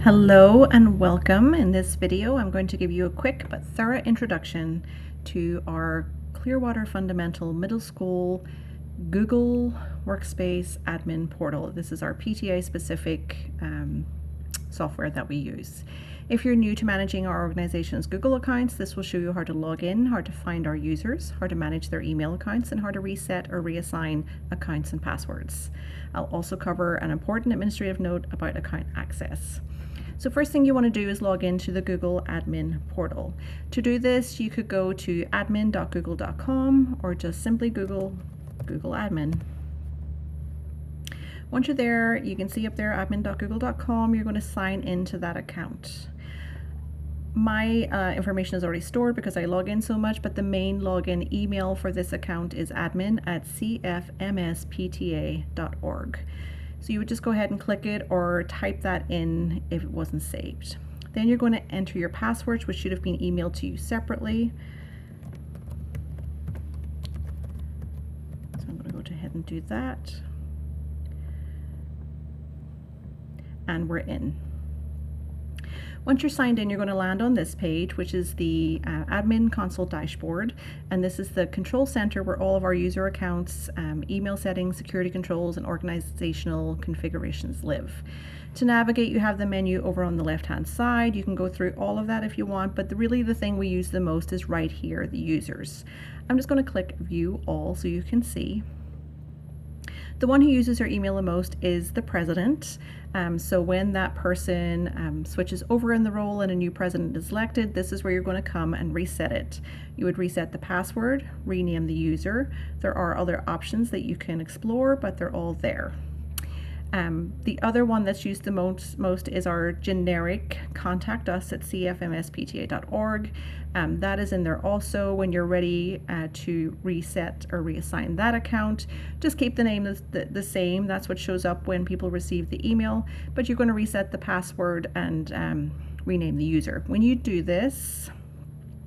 Hello and welcome. In this video, I'm going to give you a quick but thorough introduction to our Clearwater Fundamental Middle School Google Workspace Admin Portal. This is our PTA specific software that we use. If you're new to managing our organization's Google accounts, this will show you how to log in, how to find our users, how to manage their email accounts, and how to reset or reassign accounts and passwords. I'll also cover an important administrative note about account access. So first thing you want to do is log into the Google Admin Portal. To do this, you could go to admin.google.com or just simply Google Admin. Once you're there, you can see up there admin.google.com. You're going to sign into that account. My information is already stored because I log in so much, but the main login email for this account is admin@CFMSpta.org. So you would just go ahead and click it or type that in if it wasn't saved. Then you're going to enter your passwords, which should have been emailed to you separately. So I'm going to go ahead and do that. And we're in. Once you're signed in, you're going to land on this page, which is the admin console dashboard, and this is the control center where all of our user accounts, email settings, security controls, and organizational configurations live. To navigate, you have the menu over on the left hand side. You can go through all of that if you want, but really the thing we use the most is right here, the users. I'm just going to click view all so you can see. The one who uses our email the most is the president. So when that person switches over in the role and a new president is elected, this is where you're going to come and reset it. You would reset the password, rename the user. There are other options that you can explore, but they're all there. The other one that's used the most is our generic contact us at CFMSpta.org. That is in there also. When you're ready to reset or reassign that account, just keep the name the same. That's what shows up when people receive the email, but you're going to reset the password and rename the user. When you do this,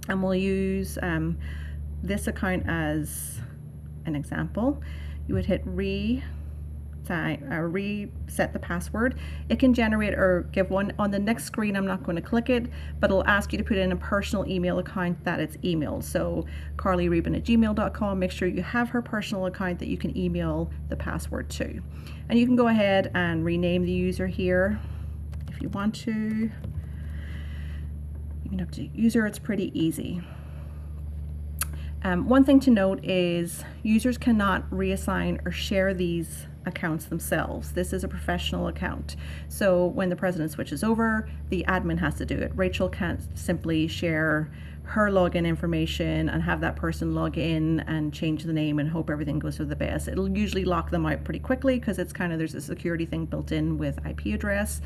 and we'll use this account as an example, you would hit reset the password. It can generate or give one on the next screen. I'm not going to click it, but it'll ask you to put in a personal email account that it's emailed. So carlyreben@gmail.com. Make sure you have her personal account that you can email the password to. And you can go ahead and rename the user here if you want to. You can update user. It's pretty easy. One thing to note is users cannot reassign or share these accounts themselves. This is a professional account. So when the president switches over, the admin has to do it. Rachel can't simply share her login information and have that person log in and change the name and hope everything goes to the best. It'll usually lock them out pretty quickly because it's there's a security thing built in with IP address.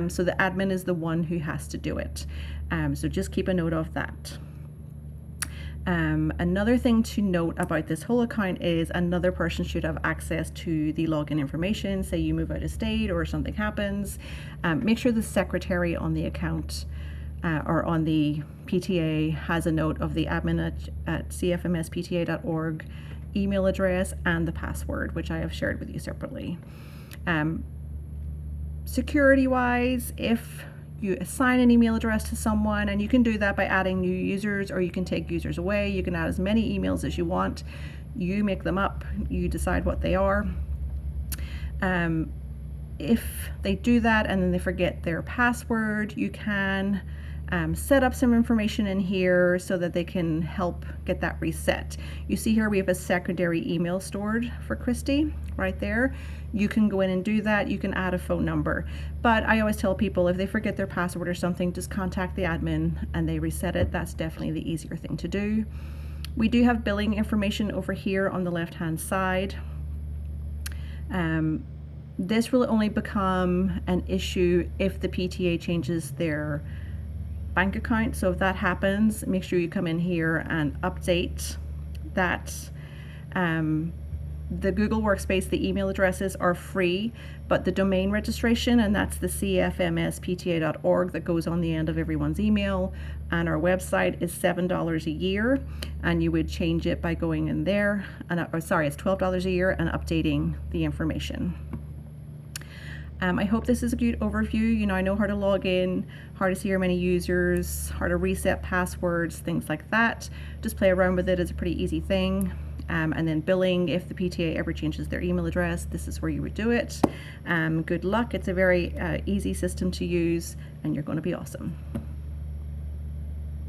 So the admin is the one who has to do it. So just keep a note of that. Another thing to note about this whole account is another person should have access to the login information. Say you move out of state or something happens. Make sure the secretary on the account or on the PTA has a note of the admin at CFMSpta.org email address and the password, which I have shared with you separately. Security wise, if you assign an email address to someone, and you can do that by adding new users, or you can take users away. You can add as many emails as you want. You make them up, you decide what they are. If they do that and then they forget their password, you can set up some information in here so that they can help get that reset. You see here we have a secondary email stored for Christy right there. You can go in and do that. You can add a phone number, but I always tell people if they forget their password or something, just contact the admin and they reset it. That's definitely the easier thing to do. We do have billing information over here on the left hand side. This will only become an issue if the PTA changes their bank account. So if that happens, make sure you come in here and update that. The Google Workspace, the email addresses are free, but the domain registration, and that's the CFMSpta.org that goes on the end of everyone's email, and our website is $7 a year, and you would change it by going in there, and it's $12 a year and updating the information. I hope this is a good overview. You know, I know how to log in, how to see how many users, how to reset passwords, things like that. Just play around with it. It's a pretty easy thing. And then billing, if the PTA ever changes their email address, this is where you would do it. Good luck. It's a very easy system to use, and you're going to be awesome.